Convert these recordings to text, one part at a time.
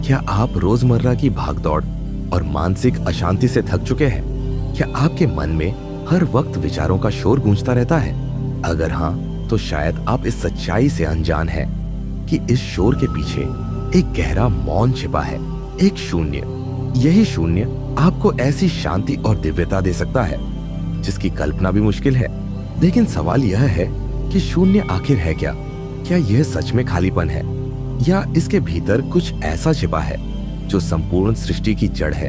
क्या आप रोजमर्रा की भागदौड़ और मानसिक अशांति से थक चुके हैं? क्या आपके मन में हर वक्त विचारों का शोर गूंजता रहता है? अगर हाँ, तो शायद आप इस सच्चाई से अनजान हैं कि इस शोर के पीछे एक गहरा मौन छिपा है, एक शून्य। यही शून्य आपको ऐसी शांति और दिव्यता दे सकता है जिसकी कल्पना भी मुश्किल है। लेकिन सवाल यह है कि शून्य आखिर है क्या? क्या यह सच में खालीपन है, या इसके भीतर कुछ ऐसा छिपा है जो संपूर्ण सृष्टि की जड़ है?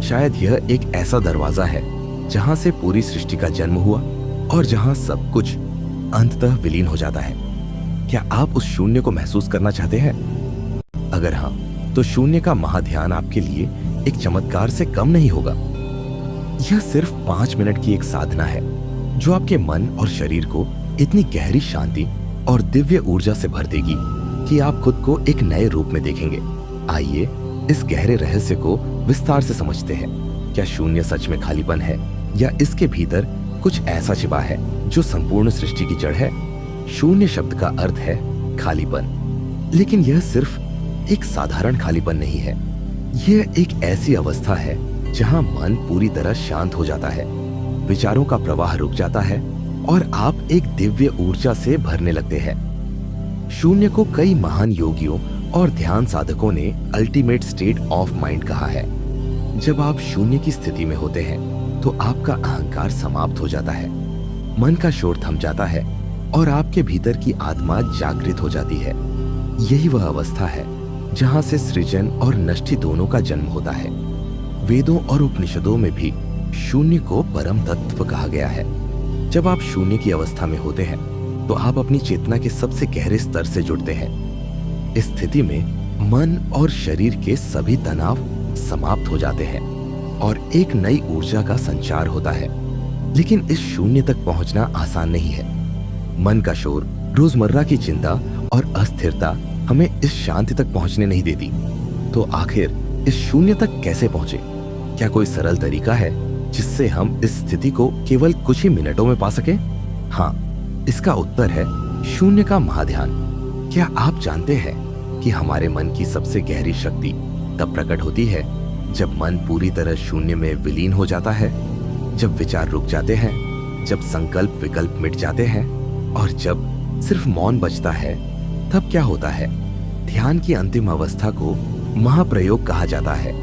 शायद यह एक ऐसा दरवाजा है जहां से पूरी सृष्टि का जन्म हुआ और जहां सब कुछ अंततः विलीन हो जाता है। क्या आप उस शून्य को महसूस करना चाहते हैं? अगर हाँ, तो शून्य का महाध्यान आपके लिए एक चमत्कार से कम नहीं होगा। यह सिर्फ 5 मिनट की एक साधना है जो आपके मन और शरीर को इतनी गहरी शांति और दिव्य ऊर्जा से भर देगी कि आप खुद को एक नए रूप में देखेंगे। आइए इस गहरे रहस्य को विस्तार से समझते हैं। क्या शून्य सच में खालीपन है, या इसके भीतर कुछ ऐसा छिपा है जो संपूर्ण सृष्टि की जड़ है? शून्य शब्द का अर्थ है खालीपन, लेकिन यह सिर्फ एक साधारण खालीपन नहीं है। यह एक ऐसी अवस्था है जहां मन पूरी तरह शांत हो जाता है, विचारों का प्रवाह रुक जाता है और आप एक दिव्य ऊर्जा से भरने लगते हैं। शून्य को कई महान योगियों और ध्यान साधकों ने अल्टीमेट स्टेट ऑफ माइंड कहा है। जब आप शून्य की स्थिति में होते हैं तो आपका अहंकार समाप्त हो जाता है, मन का शोर थम जाता है और आपके भीतर की आत्मा जागृत हो जाती है। यही वह अवस्था है जहां से सृजन और नष्टि दोनों का जन्म होता है। वेदों और उपनिषदों में भी शून्य को परम तत्व कहा गया है। जब आप शून्य की अवस्था में होते हैं तो आप अपनी चेतना के सबसे गहरे स्तर से जुड़ते हैं। इस स्थिति में मन और शरीर के सभी तनाव समाप्त हो जाते हैं और एक नई ऊर्जा का संचार होता है। लेकिन इस शून्य तक पहुंचना आसान नहीं है। मन का शोर, रोजमर्रा की चिंता और अस्थिरता हमें इस शांति तक पहुंचने नहीं देती। तो आखिर इस शून्य तक कैसे पहुंचे? क्या कोई सरल तरीका है जिससे हम इस स्थिति को केवल कुछ ही मिनटों में पा सकें? हाँ, इसका उत्तर है शून्य का महाध्यान। क्या आप जानते हैं कि हमारे मन की सबसे गहरी शक्ति तब प्रकट होती है जब मन पूरी तरह शून्य में विलीन हो जाता है, जब विचार रुक जाते हैं, जब संकल्प विकल्प मिट जाते हैं और जब सिर्फ मौन बचता है? तब क्या होता है? ध्यान की अंतिम अवस्था को महाप्रयोग कहा जाता है।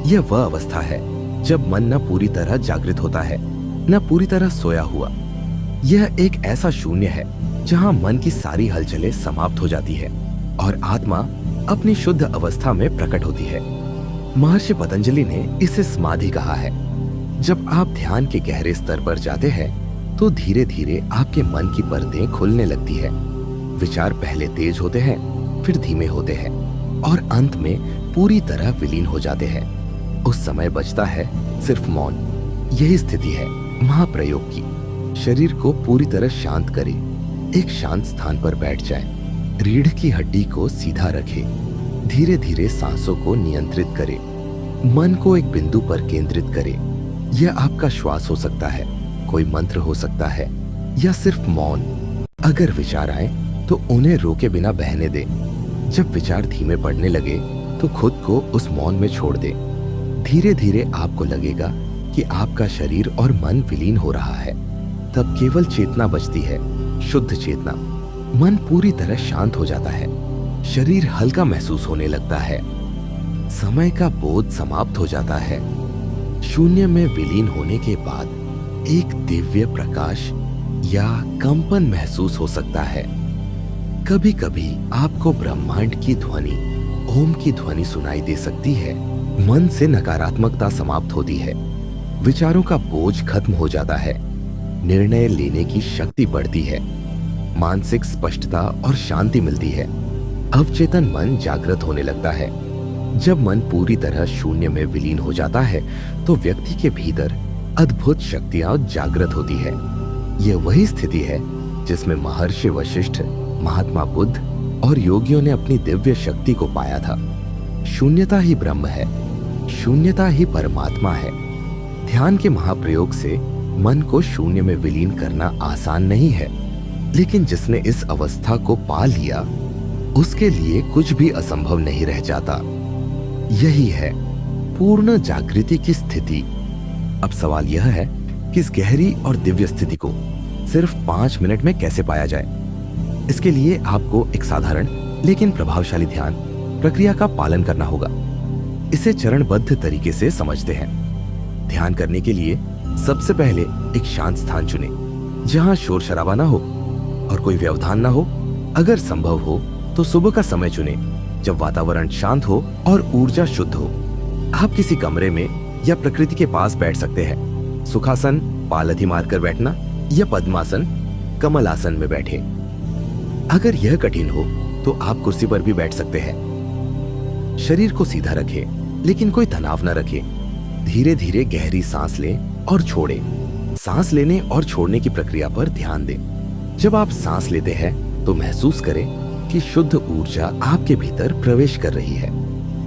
यह वह अवस्था है जब मन न पूरी तरह जागृत होता है, न पूरी तरह सोया हुआ। यह एक ऐसा शून्य है जहां मन की सारी हलचलें समाप्त हो जाती है और आत्मा अपनी शुद्ध अवस्था में प्रकट होती है। महर्षि पतंजलि ने इसे समाधि कहा है। जब आप ध्यान के गहरे स्तर पर जाते हैं तो धीरे धीरे आपके मन की परतें खुलने लगती है। विचार पहले तेज होते हैं, फिर धीमे होते हैं और अंत में पूरी तरह विलीन हो जाते हैं। उस समय बचता है सिर्फ मौन। यही स्थिति है महाप्रयोग की। शरीर को पूरी तरह शांत करें, एक शांत स्थान पर बैठ जाएं, रीढ़ की हड्डी को सीधा रखें, धीरे धीरे सांसों को नियंत्रित करें, मन को एक बिंदु पर केंद्रित करें। यह आपका श्वास हो सकता है, कोई मंत्र हो सकता है, या सिर्फ मौन। अगर विचार आए तो उन्हें रोके बिना बहने दें। जब विचार धीमे पड़ने लगे तो खुद को उस मौन में छोड़ दें। धीरे धीरे आपको लगेगा कि आपका शरीर और मन विलीन हो रहा है। तब केवल चेतना बचती है, शुद्ध चेतना। मन पूरी तरह शांत हो जाता है, शरीर हल्का महसूस होने लगता है, समय का बोझ समाप्त हो जाता है। शून्य में विलीन होने के बाद एक दिव्य प्रकाश या कंपन महसूस हो सकता है। कभी कभी आपको ब्रह्मांड की ध्वनि, ओम की ध्वनि सुनाई दे सकती है। मन से नकारात्मकता समाप्त होती है, विचारों का बोझ खत्म हो जाता है, निर्णय लेने की शक्ति बढ़ती है, मानसिक स्पष्टता और शांति मिलती है। अवचेतन मन जागृत होने लगता है। जब मन पूरी तरह शून्य में विलीन हो जाता है तो व्यक्ति के भीतर अद्भुत शक्तियां जागृत होती है। यह वही स्थिति है जिसमें महर्षि वशिष्ठ, महात्मा बुद्ध और योगियों ने अपनी दिव्य शक्ति को पाया था। शून्यता ही ब्रह्म है, शून्यता ही परमात्मा है। ध्यान के महाप्रयोग से मन को शून्य में विलीन करना आसान नहीं है, लेकिन जिसने इस अवस्था को पा लिया उसके लिए कुछ भी असंभव नहीं रह जाता। यही है पूर्ण जागृति की स्थिति। अब सवाल यह है कि इस गहरी और दिव्य स्थिति को सिर्फ 5 मिनट में कैसे पाया जाए। इसके लिए आपको एक साधारण लेकिन प्रभावशाली ध्यान प्रक्रिया का पालन करना होगा। इसे चरणबद्ध तरीके से समझते हैं। ध्यान करने के लिए सबसे पहले एक शांत स्थान चुनें, जहां शोर शराबा ना हो और कोई व्यवधान ना हो। अगर संभव हो तो सुबह का समय चुनें, जब वातावरण शांत हो और ऊर्जा शुद्ध हो। आप किसी कमरे में या प्रकृति के पास बैठ सकते हैं। सुखासन पालथी मारकर बैठना या पद्मासन कमल आसन में बैठे। अगर यह कठिन हो तो आप कुर्सी पर भी बैठ सकते हैं। शरीर को सीधा रखें, लेकिन कोई तनाव न रखें। धीरे धीरे गहरी सांस लें और छोड़ें। सांस लेने और छोड़ने की प्रक्रिया पर ध्यान दें। जब आप सांस लेते हैं तो महसूस करें कि शुद्ध ऊर्जा आपके भीतर प्रवेश कर रही है।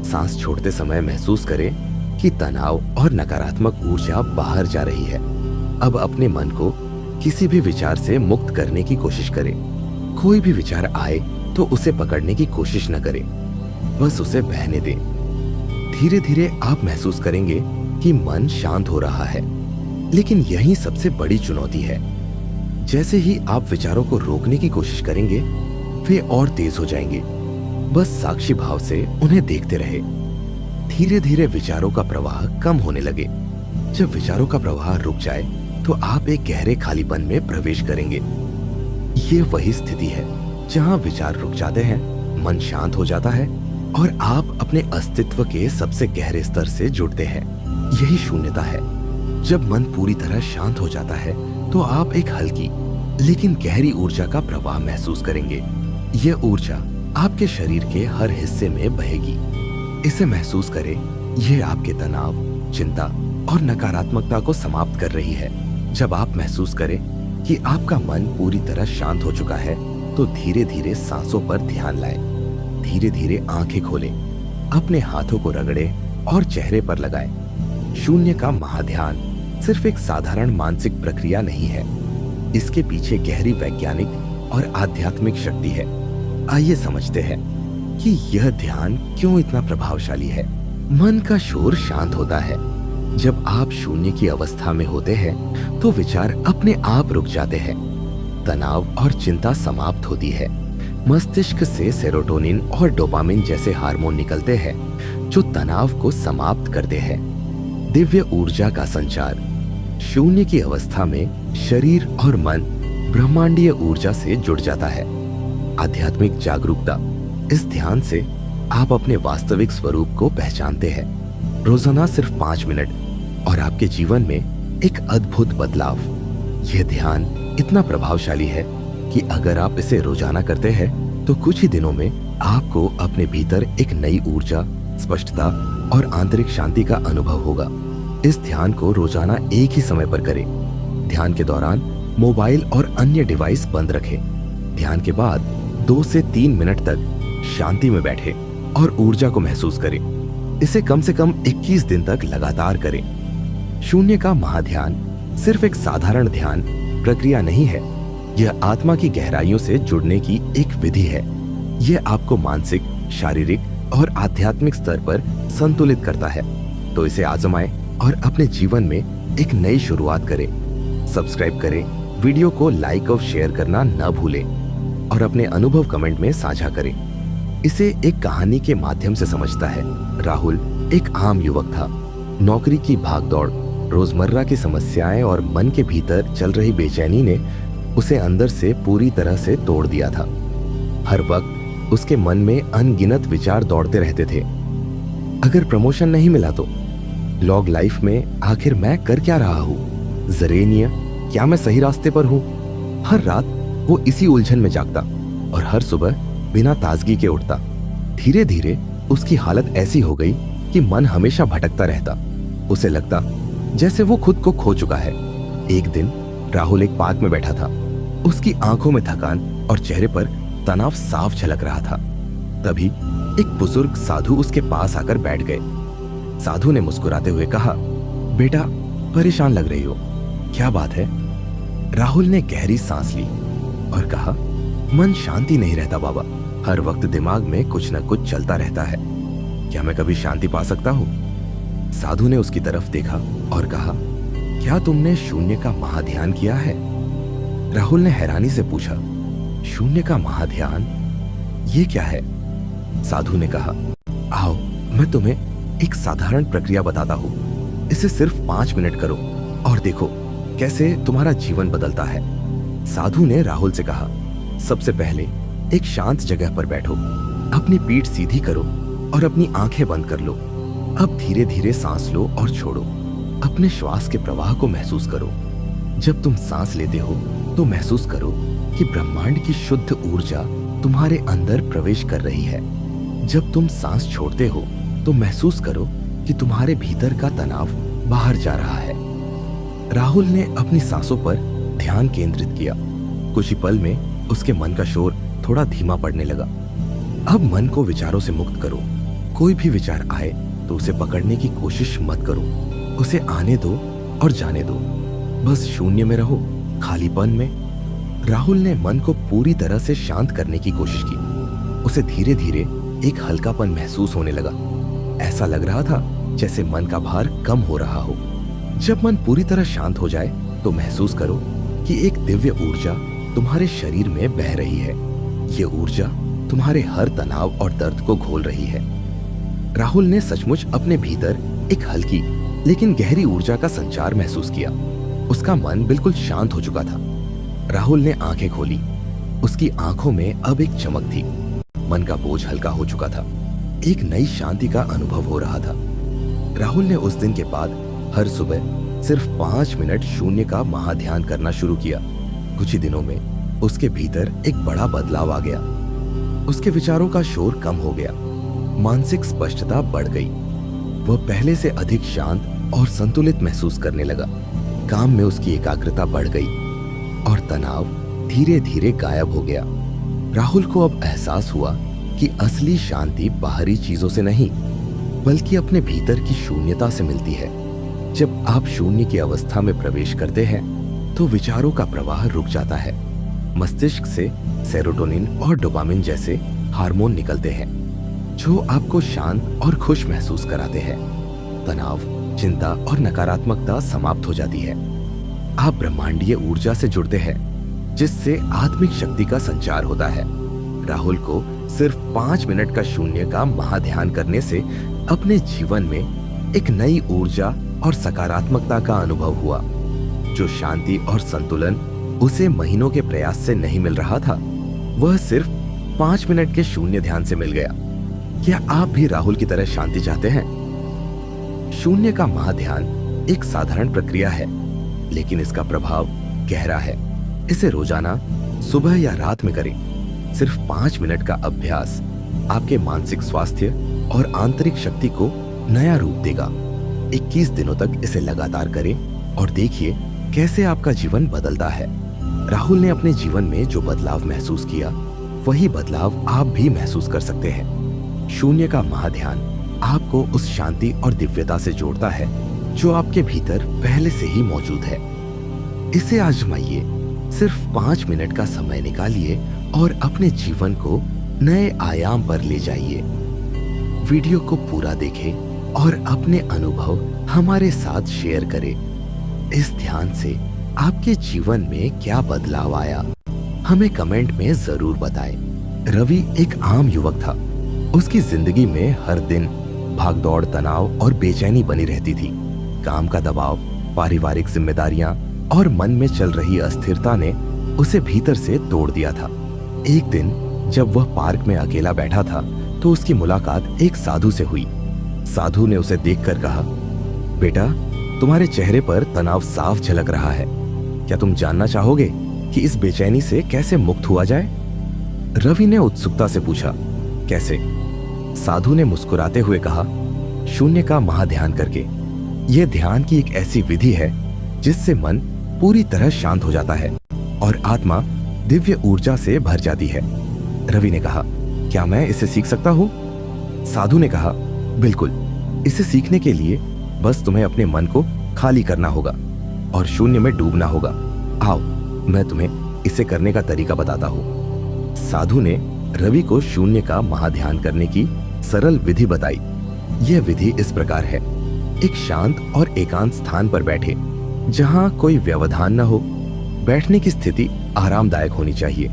सांस छोड़ते समय महसूस करें कि तनाव और नकारात्मक ऊर्जा बाहर जा रही है। अब अपने मन को किसी भी विचार से मुक्त करने की कोशिश करें। कोई भी विचार आए तो उसे पकड़ने की कोशिश न करें, बस उसे बहने दें। धीरे धीरे आप महसूस करेंगे कि मन शांत हो रहा है, लेकिन यही सबसे बड़ी चुनौती है। जैसे ही आप विचारों को रोकने की कोशिश करेंगे, वे और तेज हो जाएंगे। बस साक्षी भाव से उन्हें देखते रहे। धीरे धीरे विचारों का प्रवाह कम होने लगे। जब विचारों का प्रवाह रुक जाए तो आप एक गहरे खालीपन में प्रवेश करेंगे। ये वही स्थिति है जहां विचार रुक जाते हैं, मन शांत हो जाता है और आप अपने अस्तित्व के सबसे गहरे स्तर से जुड़ते हैं। यही शून्यता है। जब मन पूरी तरह शांत हो जाता है तो आप एक हल्की लेकिन गहरी ऊर्जा का प्रवाह महसूस करेंगे। यह ऊर्जा आपके शरीर के हर हिस्से में बहेगी। इसे महसूस करें। यह आपके तनाव, चिंता और नकारात्मकता को समाप्त कर रही है। जब आप महसूस करें कि आपका मन पूरी तरह शांत हो चुका है तो धीरे धीरे सांसों पर ध्यान लाएं। धीरे धीरे आंखें खोलें, अपने हाथों को रगड़ें और चेहरे पर लगाएं। शून्य का महाध्यान सिर्फ एक साधारण मानसिक प्रक्रिया नहीं है। इसके पीछे गहरी वैज्ञानिक और आध्यात्मिक शक्ति है। आइए समझते हैं कि यह ध्यान क्यों इतना प्रभावशाली है। मन का शोर शांत होता है। जब आप शून्य की अवस्था में होते हैं तो विचार अपने आप रुक जाते हैं। तनाव और चिंता समाप्त होती है। मस्तिष्क से सेरोटोनिन और डोपामिन जैसे हार्मोन निकलते हैं जो तनाव को समाप्त करते हैं। दिव्य ऊर्जा का संचार। शून्य की अवस्था में शरीर और मन ब्रह्मांडीय ऊर्जा से जुड़ जाता है। आध्यात्मिक जागरूकता। इस ध्यान से आप अपने वास्तविक स्वरूप को पहचानते हैं। रोजाना सिर्फ 5 मिनट और आपके जीवन में एक अद्भुत बदलाव। यह ध्यान इतना प्रभावशाली है कि अगर आप इसे रोजाना करते हैं तो कुछ ही दिनों में आपको अपने भीतर एक नई ऊर्जा, स्पष्टता और आंतरिक शांति का अनुभव होगा। इस ध्यान को रोजाना एक ही समय पर करें। ध्यान के दौरान मोबाइल और अन्य डिवाइस बंद रखें। ध्यान के बाद 2 से 3 मिनट तक शांति में बैठें और ऊर्जा को महसूस करें। इसे कम से कम 21 दिन तक लगातार करें। शून्य का महाध्यान सिर्फ एक साधारण ध्यान प्रक्रिया नहीं है। यह आत्मा की गहराइयों से जुड़ने की एक विधि है। यह आपको मानसिक, शारीरिक और आध्यात्मिक स्तर पर संतुलित करता है। तो इसे आजमाएं और अपने जीवन में एक नई शुरुआत करें। सब्सक्राइब करें, वीडियो को लाइक और शेयर करना न भूलें और अपने अनुभव कमेंट में साझा करें। इसे एक कहानी के माध्यम से समझता है। राहुल एक आम युवक था। नौकरी की भागदौड़, रोजमर्रा की समस्याएं और मन के भीतर चल रही बेचैनी ने उसे अंदर से पूरी तरह से तोड़ दिया था। हर वक्त उसके मन में अनगिनत विचार दौड़ते रहते थे। अगर प्रमोशन नहीं मिला तो, लॉग लाइफ में आखिर मैं कर क्या रहा हूँ, जरेनिया क्या मैं सही रास्ते पर हूँ। हर रात वो इसी उलझन में जागता और हर सुबह बिना ताजगी के उठता। धीरे धीरे उसकी हालत ऐसी हो गई कि मन हमेशा भटकता रहता। उसे लगता जैसे वो खुद को खो चुका है। एक दिन राहुल एक पार्क में बैठा था। उसकी आंखों में थकान और चेहरे पर तनाव साफ झलक रहा था। तभी एक बुजुर्ग साधु उसके पास आकर बैठ गए। साधु ने मुस्कुराते हुए कहा, बेटा परेशान लग रही हो, क्या बात है? राहुल ने गहरी सांस ली और कहा, मन शांति नहीं रहता बाबा, हर वक्त दिमाग में कुछ न कुछ चलता रहता है। क्या मैं कभी शांति पा सकता हूँ? साधु ने उसकी तरफ देखा और कहा, क्या तुमने शून्य का महाध्यान किया है? राहुल ने हैरानी से पूछा, शून्य का महाध्यान, ये क्या है? साधु ने कहा, आओ मैं तुम्हें एक साधारण प्रक्रिया बताता हूँ। इसे सिर्फ 5 मिनट करो और देखो कैसे तुम्हारा जीवन बदलता है। साधु ने राहुल से कहा, सबसे पहले एक शांत जगह पर बैठो, अपनी पीठ सीधी करो और अपनी आंखें बंद कर लो। अब धीरे धीरे सांस लो और छोड़ो। अपने श्वास के प्रवाह को महसूस करो। जब तुम सांस लेते हो तो महसूस करो कि ब्रह्मांड की शुद्ध ऊर्जा तुम्हारे अंदर प्रवेश कर रही है। जब तुम सांस छोड़ते हो तो महसूस करो कि तुम्हारे भीतर का तनाव बाहर जा रहा है। राहुल ने अपनी सांसों पर ध्यान केंद्रित किया। कुछ ही पल में उसके मन का शोर थोड़ा धीमा पड़ने लगा। अब मन को विचारों से मुक्त करो। कोई भी विचार आए तो उसे पकड़ने की कोशिश मत करो। उसे आने दो और जाने दो। बस शून्य में रहो, खालीपन में। राहुल ने मन को पूरी तरह से शांत करने की कोशिश की। उसे धीरे धीरे एक हल्कापन महसूस होने लगा। ऐसा लग रहा था जैसे मन का भार कम हो रहा हो। जब मन पूरी तरह शांत हो जाए तो महसूस करो कि एक दिव्य ऊर्जा तुम्हारे शरीर में बह रही है। ये ऊर्जा तुम्हारे हर तनाव और दर्द को घोल रही है। राहुल ने सचमुच अपने भीतर एक हल्की लेकिन गहरी ऊर्जा का संचार महसूस किया। उसका मन बिल्कुल शांत हो चुका था। राहुल ने आंखें खोली। उसकी आंखों में अब एक चमक थी। मन का बोझ हल्का हो चुका था। एक नई शांति का अनुभव हो रहा था। राहुल ने उस दिन के बाद हर सुबह सिर्फ 5 मिनट शून्य का महाध्यान करना शुरू किया। कुछ ही दिनों में उसके भीतर एक बड़ा बदलाव आ गया। उसके विचारों का शोर कम हो गया। मानसिक स्पष्टता बढ़ गई। वह पहले से अधिक शांत और संतुलित महसूस करने लगा। काम में उसकी एकाग्रता बढ़ गई और तनाव धीरे धीरे गायब हो गया। राहुल को अब एहसास हुआ कि असली शांति बाहरी चीजों से नहीं बल्कि अपने भीतर की शून्यता से मिलती है। जब आप शून्य की अवस्था में प्रवेश करते हैं तो विचारों का प्रवाह रुक जाता है। मस्तिष्क से सेरोटोनिन और डोपामिन जैसे हार्मोन निकलते हैं जो आपको शांत और खुश महसूस कराते हैं। तनाव, चिंता और नकारात्मकता समाप्त हो जाती है। आप ब्रह्मांडीय ऊर्जा से जुड़ते हैं जिससे आत्मिक शक्ति का संचार होता है। राहुल को सिर्फ 5 मिनट का शून्य का महाध्यान करने से अपने जीवन में एक नई ऊर्जा और सकारात्मकता का अनुभव हुआ। जो शांति और संतुलन उसे महीनों के प्रयास से नहीं मिल रहा था, वह सिर्फ 5 मिनट के शून्य ध्यान से मिल गया। क्या आप भी राहुल की तरह शांति चाहते हैं? शून्य का महाध्यान एक साधारण प्रक्रिया है, लेकिन इसका प्रभाव गहरा है। इसे रोजाना सुबह या रात में करें। सिर्फ 5 मिनट का अभ्यास आपके मानसिक स्वास्थ्य और आंतरिक शक्ति को नया रूप देगा। 21 दिनों तक इसे लगातार करें और देखिए कैसे आपका जीवन बदलता है। राहुल ने अपने जीवन में जो बदलाव महसूस किया, वही बदलाव आप भी महसूस कर सकते हैं। शून्य का महाध्यान आपको उस शांति और दिव्यता से जोड़ता है जो आपके भीतर पहले से ही मौजूद है। इसे आजमाइए। सिर्फ 5 मिनट का समय निकालिए और अपने जीवन को नए आयाम पर ले जाइए। वीडियो को पूरा देखें और अपने अनुभव हमारे साथ शेयर करें। इस ध्यान से आपके जीवन में क्या बदलाव आया, हमें कमेंट में जरूर बताएं। रवि एक आम युवक था। उसकी जिंदगी में हर दिन भागदौड़, तनाव और बेचैनी बनी रहती थी। काम का दबाव, पारिवारिक जिम्मेदारियां और मन में चल रही अस्थिरता ने उसे भीतर से तोड़ दिया था। एक दिन जब वह पार्क में अकेला बैठा था तो उसकी मुलाकात एक साधु से हुई। साधु ने उसे देखकर कहा, बेटा, तुम्हारे चेहरे पर तनाव साफ झलक रहा है। क्या तुम जानना चाहोगे कि इस बेचैनी से कैसे मुक्त हुआ जाए? रवि ने उत्सुकता से पूछा, कैसे? साधु ने मुस्कुराते हुए कहा, शून्य का महाध्यान करके। यह ध्यान की एक ऐसी विधि है जिससे मन पूरी तरह शांत हो जाता है और आत्मा दिव्य ऊर्जा से भर जाती है। रवि ने कहा, क्या मैं इसे सीख सकता हूँ? साधु ने कहा, बिल्कुल। इसे सीखने के लिए बस तुम्हें अपने मन को खाली करना होगा और शून्य में डूबना होगा। आओ, मैं तुम्हें इसे करने का तरीका बताता हूँ। साधु ने रवि को शून्य का महाध्यान करने की सरल विधि बताई। यह विधि इस प्रकार है। एक शांत और एकांत स्थान पर बैठे जहां कोई व्यवधान न हो। बैठने की स्थिति आरामदायक होनी चाहिए।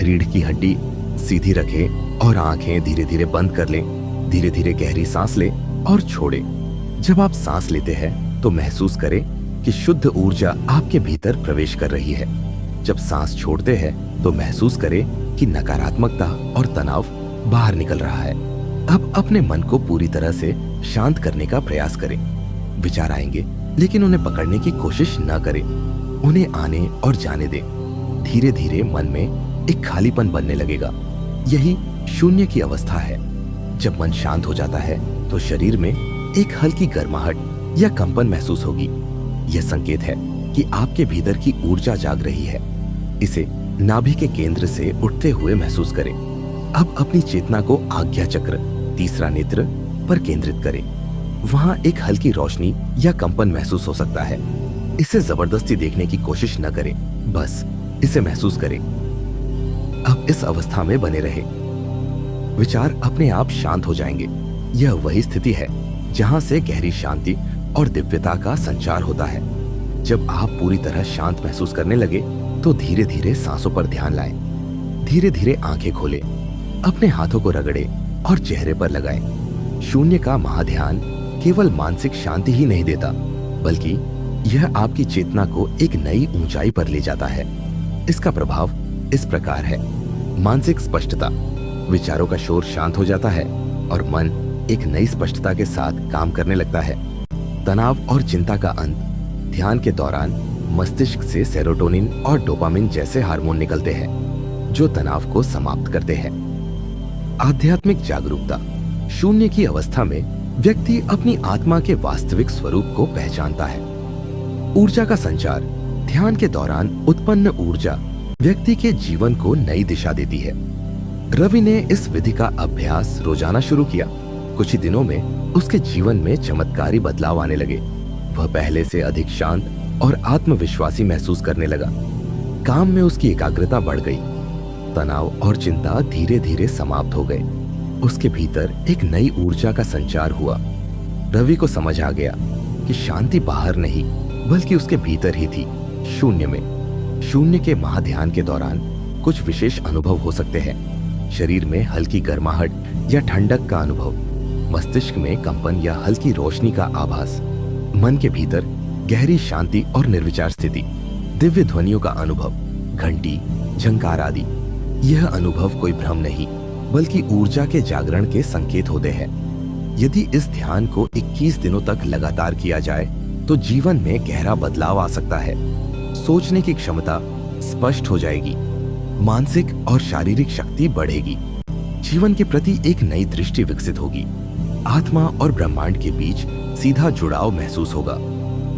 रीढ़ की हड्डी सीधी रखें और आंखें धीरे धीरे बंद कर लें। धीरे धीरे गहरी सांस लें और छोड़ें। जब आप सांस लेते हैं तो महसूस करें कि शुद्ध ऊर्जा आपके भीतर प्रवेश कर रही है। जब सांस छोड़ते हैं तो महसूस करें कि नकारात्मकता और तनाव बाहर निकल रहा है। अब अपने मन को पूरी तरह से शांत करने का प्रयास करें। विचार आएंगे लेकिन उन्हें पकड़ने की कोशिश न करें। उन्हें आने और जाने दें। धीरे धीरे मन में एक खालीपन बनने लगेगा। यही शून्य की अवस्था है। जब मन शांत हो जाता है तो शरीर में एक हल्की गर्माहट या कंपन महसूस होगी। यह संकेत है कि आपके भीतर की ऊर्जा जाग रही है। इसे नाभि के केंद्र से उठते हुए महसूस करें। अब अपनी चेतना को आज्ञा चक्र, तीसरा नेत्र पर केंद्रित करें। वहां एक हल्की रोशनी या कंपन महसूस हो सकता है। इसे जबरदस्ती देखने की कोशिश न करें, बस इसे महसूस करें। अब इस अवस्था में बने रहे। विचार अपने आप शांत हो जाएंगे। यह वही स्थिति है जहां से गहरी शांति और दिव्यता का संचार होता है। जब आप पूरी तरह शांत महसूस करने लगे तो धीरे धीरे सांसों पर ध्यान लाएं। धीरे धीरे आंखें खोलें, अपने हाथों को रगड़ें और चेहरे पर लगाएं। शून्य का महाध्यान केवल मानसिक शांति ही नहीं देता, बल्कि यह आपकी चेतना को एक नई ऊंचाई पर ले जाता है। इसका प्रभाव इस प्रकार है। मानसिक स्पष्टता, विचारों का शोर शांत हो जाता है और मन एक नई स्पष्टता के साथ काम करने लगता है। तनाव और चिंता का अंत, ध्यान के दौरान मस्तिष्क से सेरोटोनिन और डोपामिन जैसे हार्मोन निकलते हैं जो तनाव को समाप्त करते हैं। आध्यात्मिक जागरूकता, शून्य की अवस्था में व्यक्ति अपनी आत्मा के वास्तविक स्वरूप को पहचानता है। ऊर्जा का संचार, ध्यान के दौरान उत्पन्न ऊर्जा व्यक्ति के जीवन को नई दिशा देती है। रवि ने इस विधि का अभ्यास रोजाना शुरू किया। कुछ ही दिनों में उसके जीवन में चमत्कारी बदलाव आने लगे। वह पहले से अधिक शांत और आत्मविश्वासी महसूस करने लगा। काम में उसकी एकाग्रता बढ़ गई। तनाव और चिंता धीरे धीरे समाप्त हो गए। उसके भीतर एक नई ऊर्जा का संचार हुआ। रवि को समझ आ गया कि शांति बाहर नहीं बल्कि उसके भीतर ही थी, शून्य में। शून्य के महाध्यान के दौरान कुछ विशेष अनुभव हो सकते हैं। शरीर में हल्की गर्माहट या ठंडक का अनुभव, मस्तिष्क में कंपन या हल्की रोशनी का आभास, मन के भीतर गहरी शांति और निर्विचार स्थिति, दिव्य ध्वनियों का अनुभव, घंटी, झंकार आदि। यह अनुभव कोई भ्रम नहीं बल्कि ऊर्जा के जागरण के संकेत होते हैं। यदि इस ध्यान को 21 दिनों तक लगातार किया जाए तो जीवन में गहरा बदलाव आ सकता है। सोचने की क्षमता स्पष्ट हो जाएगी, मानसिक और शारीरिक शक्ति बढ़ेगी, जीवन के प्रति एक नई दृष्टि विकसित होगी, आत्मा और ब्रह्मांड के बीच सीधा जुड़ाव महसूस होगा।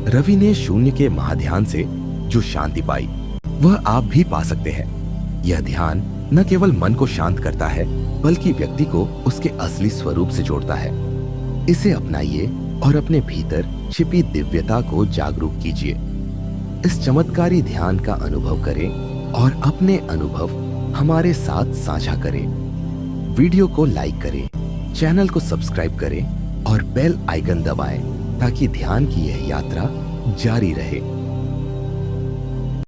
रवि ने शून्य के महाध्यान से जो शांति पाई वह आप भी पा सकते हैं। यह ध्यान न केवल मन को शांत करता है बल्कि व्यक्ति को उसके असली स्वरूप से जोड़ता है। इसे अपनाइए और अपने भीतर छिपी दिव्यता को जागरूक कीजिए। इस चमत्कारी ध्यान का अनुभव करें और अपने अनुभव हमारे साथ साझा करें। वीडियो को लाइक करें, चैनल को सब्सक्राइब करें और बेल आइकन दबाएं ताकि ध्यान की यह यात्रा जारी रहे।